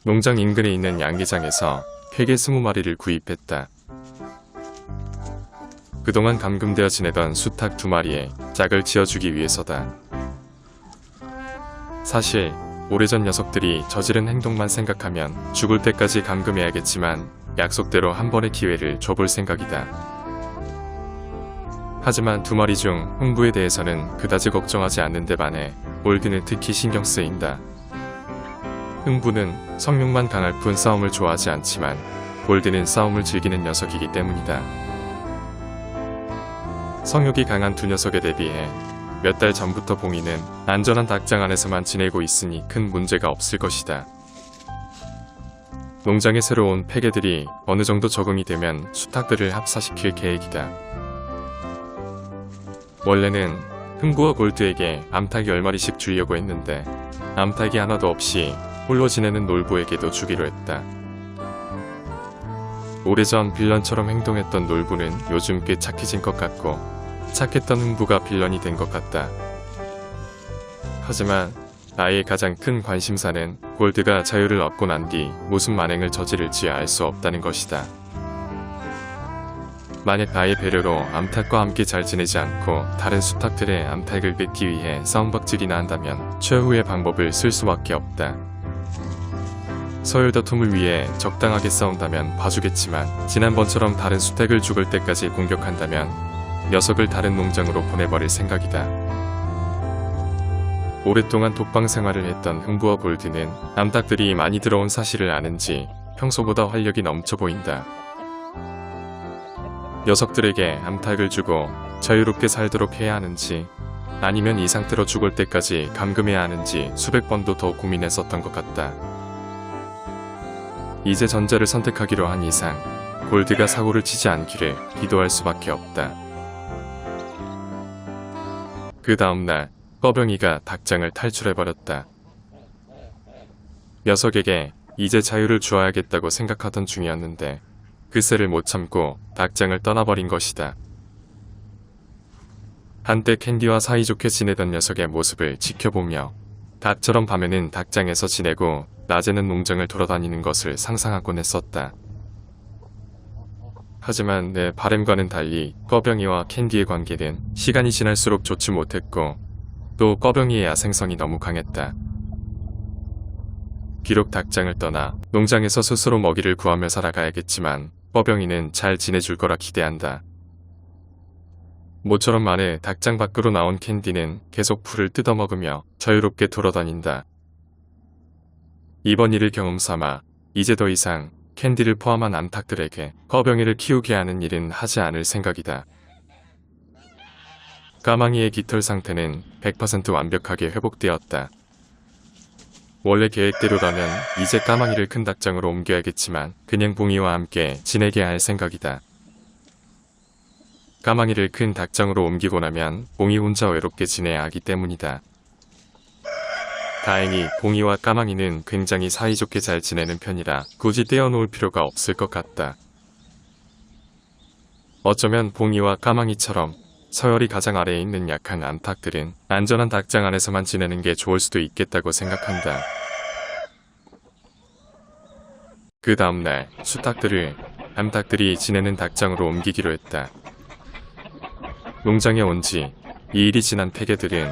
농장 인근에 있는 양계장에서 폐개 20마리를 구입했다. 그동안 감금되어 지내던 수탉 2마리에 짝을 지어주기 위해서다. 사실 오래전 녀석들이 저지른 행동만 생각하면 죽을 때까지 감금해야겠지만 약속대로 한 번의 기회를 줘볼 생각이다. 하지만 2마리 중 흥부에 대해서는 그다지 걱정하지 않는데 반해 골드는 특히 신경 쓰인다. 흥부는 성욕만 강할 뿐 싸움을 좋아하지 않지만 골드는 싸움을 즐기는 녀석이기 때문이다. 성욕이 강한 두 녀석에 대비해 몇 달 전부터 봉이는 안전한 닭장 안에서만 지내고 있으니 큰 문제가 없을 것이다. 농장에 새로 온 폐개들이 어느 정도 적응이 되면 수탉들을 합사시킬 계획이다. 원래는 흥부와 골드에게 암탉이 10마리씩 주려고 했는데 암탉이 하나도 없이 홀로 지내는 놀부에게도 주기로 했다. 오래전 빌런처럼 행동했던 놀부는 요즘 꽤 착해진 것 같고 착했던 흥부가 빌런이 된 것 같다. 하지만 나의 가장 큰 관심사는 골드가 자유를 얻고 난 뒤 무슨 만행을 저지를지 알 수 없다는 것이다. 만약 나의 배려로 암탉과 함께 잘 지내지 않고 다른 수탉들의 암탉을 뺏기 위해 싸움박질이나 한다면 최후의 방법을 쓸 수밖에 없다. 서열 다툼을 위해 적당하게 싸운다면 봐주겠지만 지난번처럼 다른 수탉을 죽을 때까지 공격한다면 녀석을 다른 농장으로 보내버릴 생각이다. 오랫동안 독방 생활을 했던 흥부와 골드는 암탉들이 많이 들어온 사실을 아는지 평소보다 활력이 넘쳐 보인다. 녀석들에게 암탉을 주고 자유롭게 살도록 해야 하는지 아니면 이 상태로 죽을 때까지 감금해야 하는지 수백 번도 더 고민했었던 것 같다. 이제 전자를 선택하기로 한 이상 골드가 사고를 치지 않기를 기도할 수밖에 없다. 그 다음날 꺼병이가 닭장을 탈출해버렸다. 녀석에게 이제 자유를 주어야겠다고 생각하던 중이었는데 그새를 못 참고 닭장을 떠나버린 것이다. 한때 캔디와 사이좋게 지내던 녀석의 모습을 지켜보며 닭처럼 밤에는 닭장에서 지내고 낮에는 농장을 돌아다니는 것을 상상하곤 했었다. 하지만 내 바람과는 달리 꺼병이와 캔디의 관계는 시간이 지날수록 좋지 못했고 또 꺼병이의 야생성이 너무 강했다. 비록 닭장을 떠나 농장에서 스스로 먹이를 구하며 살아가야겠지만 꺼병이는 잘 지내줄 거라 기대한다. 모처럼 만에 닭장 밖으로 나온 캔디는 계속 풀을 뜯어먹으며 자유롭게 돌아다닌다. 이번 일을 경험삼아 이제 더 이상 캔디를 포함한 암탉들에게 꺼병이를 키우게 하는 일은 하지 않을 생각이다. 까망이의 깃털 상태는 100% 완벽하게 회복되었다. 원래 계획대로라면 이제 까망이를 큰 닭장으로 옮겨야겠지만 그냥 봉이와 함께 지내게 할 생각이다. 까망이를 큰 닭장으로 옮기고 나면 봉이 혼자 외롭게 지내야 하기 때문이다. 다행히 봉이와 까망이는 굉장히 사이좋게 잘 지내는 편이라 굳이 떼어놓을 필요가 없을 것 같다. 어쩌면 봉이와 까망이처럼 서열이 가장 아래에 있는 약한 암탉들은 안전한 닭장 안에서만 지내는 게 좋을 수도 있겠다고 생각한다. 그 다음날 수탉들을 암탉들이 지내는 닭장으로 옮기기로 했다. 농장에 온 지 2일이 지난 폐개들은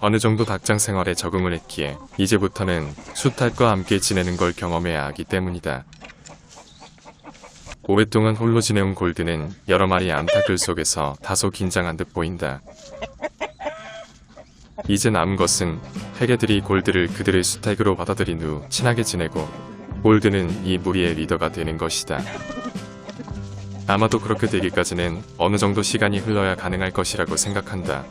어느 정도 닭장 생활에 적응을 했기에 이제부터는 수탉과 함께 지내는 걸 경험해야 하기 때문이다. 오랫동안 홀로 지내온 골드는 여러 마리 암탉들 속에서 다소 긴장한 듯 보인다. 이제 남은 것은 폐개들이 골드를 그들의 수탉으로 받아들인 후 친하게 지내고 골드는 이 무리의 리더가 되는 것이다. 아마도 그렇게 되기까지는 어느 정도 시간이 흘러야 가능할 것이라고 생각한다.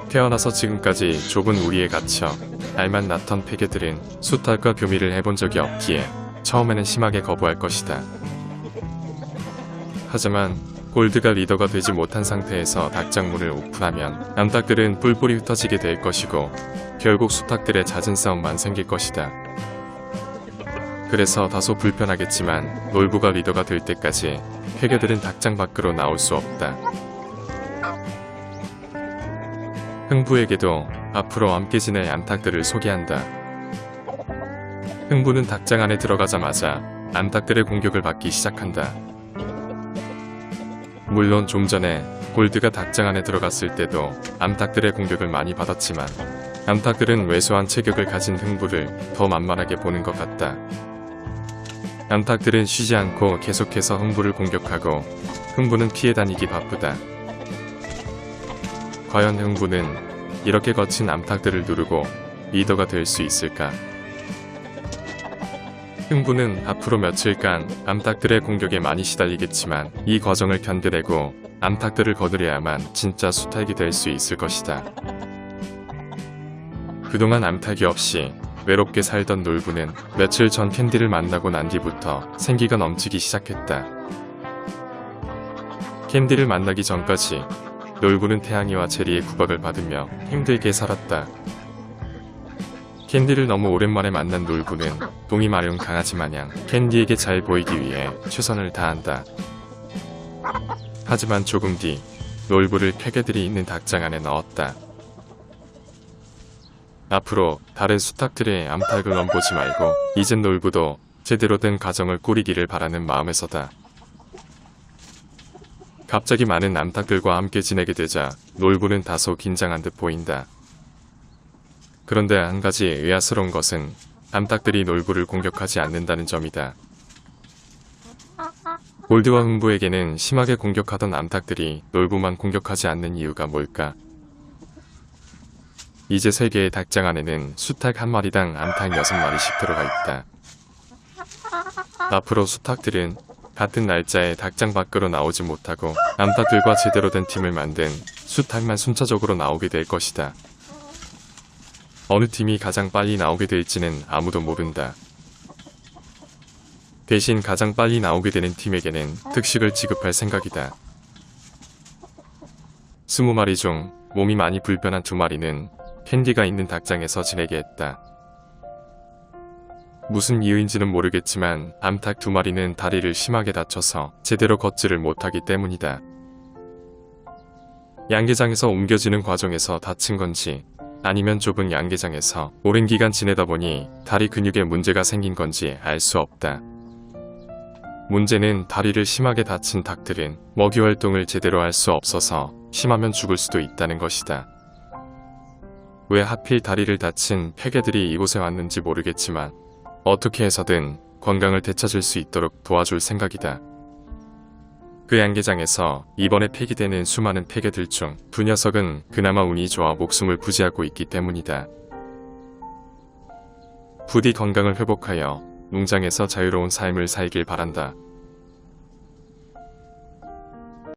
태어나서 지금까지 좁은 우리에 갇혀 알만 낳던 폐개들은 수탉과 교미를 해본 적이 없기에 처음에는 심하게 거부할 것이다. 하지만 골드가 리더가 되지 못한 상태에서 닭장 문을 오픈하면 암탉들은 뿔뿔이 흩어지게 될 것이고 결국 수탉들의 잦은 싸움만 생길 것이다. 그래서 다소 불편하겠지만 놀부가 리더가 될 때까지 폐개들은 닭장 밖으로 나올 수 없다. 흥부에게도 앞으로 함께 지낼 암탉들을 소개한다. 흥부는 닭장 안에 들어가자마자 암탉들의 공격을 받기 시작한다. 물론 좀 전에 골드가 닭장 안에 들어갔을 때도 암탉들의 공격을 많이 받았지만 암탉들은 왜소한 체격을 가진 흥부를 더 만만하게 보는 것 같다. 암탉들은 쉬지 않고 계속해서 흥부를 공격하고 흥부는 피해 다니기 바쁘다. 과연 흥부는 이렇게 거친 암탉들을 누르고 리더가 될 수 있을까? 흥부는 앞으로 며칠간 암탉들의 공격에 많이 시달리겠지만 이 과정을 견뎌내고 암탉들을 거두려야만 진짜 수탉이 될 수 있을 것이다. 그동안 암탉이 없이 외롭게 살던 놀부는 며칠 전 캔디를 만나고 난 뒤부터 생기가 넘치기 시작했다. 캔디를 만나기 전까지 놀부는 태양이와 제리의 구박을 받으며 힘들게 살았다. 캔디를 너무 오랜만에 만난 놀부는 동이 마려운 강아지 마냥 캔디에게 잘 보이기 위해 최선을 다한다. 하지만 조금 뒤 놀부를 쾌개들이 있는 닭장 안에 넣었다. 앞으로 다른 수탉들의 암탉을 넘보지 말고 이젠 놀부도 제대로 된 가정을 꾸리기를 바라는 마음에서다. 갑자기 많은 암탉들과 함께 지내게 되자 놀부는 다소 긴장한 듯 보인다. 그런데 한 가지 의아스러운 것은 암탉들이 놀부를 공격하지 않는다는 점이다. 골드와 흥부에게는 심하게 공격하던 암탉들이 놀부만 공격하지 않는 이유가 뭘까? 이제 세계의 닭장 안에는 수탉 한 마리당 암탉 6마리씩 들어가 있다. 앞으로 수탉들은 같은 날짜에 닭장 밖으로 나오지 못하고 암탉들과 제대로 된 팀을 만든 수탉만 순차적으로 나오게 될 것이다. 어느 팀이 가장 빨리 나오게 될지는 아무도 모른다. 대신 가장 빨리 나오게 되는 팀에게는 특식을 지급할 생각이다. 20마리 중 몸이 많이 불편한 2마리는 캔디가 있는 닭장에서 지내게 했다. 무슨 이유인지는 모르겠지만 암탉 2마리는 다리를 심하게 다쳐서 제대로 걷지를 못하기 때문이다. 양계장에서 옮겨지는 과정에서 다친 건지 아니면 좁은 양계장에서 오랜 기간 지내다 보니 다리 근육에 문제가 생긴 건지 알 수 없다. 문제는 다리를 심하게 다친 닭들은 먹이 활동을 제대로 할 수 없어서 심하면 죽을 수도 있다는 것이다. 왜 하필 다리를 다친 폐개들이 이곳에 왔는지 모르겠지만 어떻게 해서든 건강을 되찾을 수 있도록 도와줄 생각이다. 그 양계장에서 이번에 폐기되는 수많은 폐개들 중 2녀석은 그나마 운이 좋아 목숨을 부지하고 있기 때문이다. 부디 건강을 회복하여 농장에서 자유로운 삶을 살길 바란다.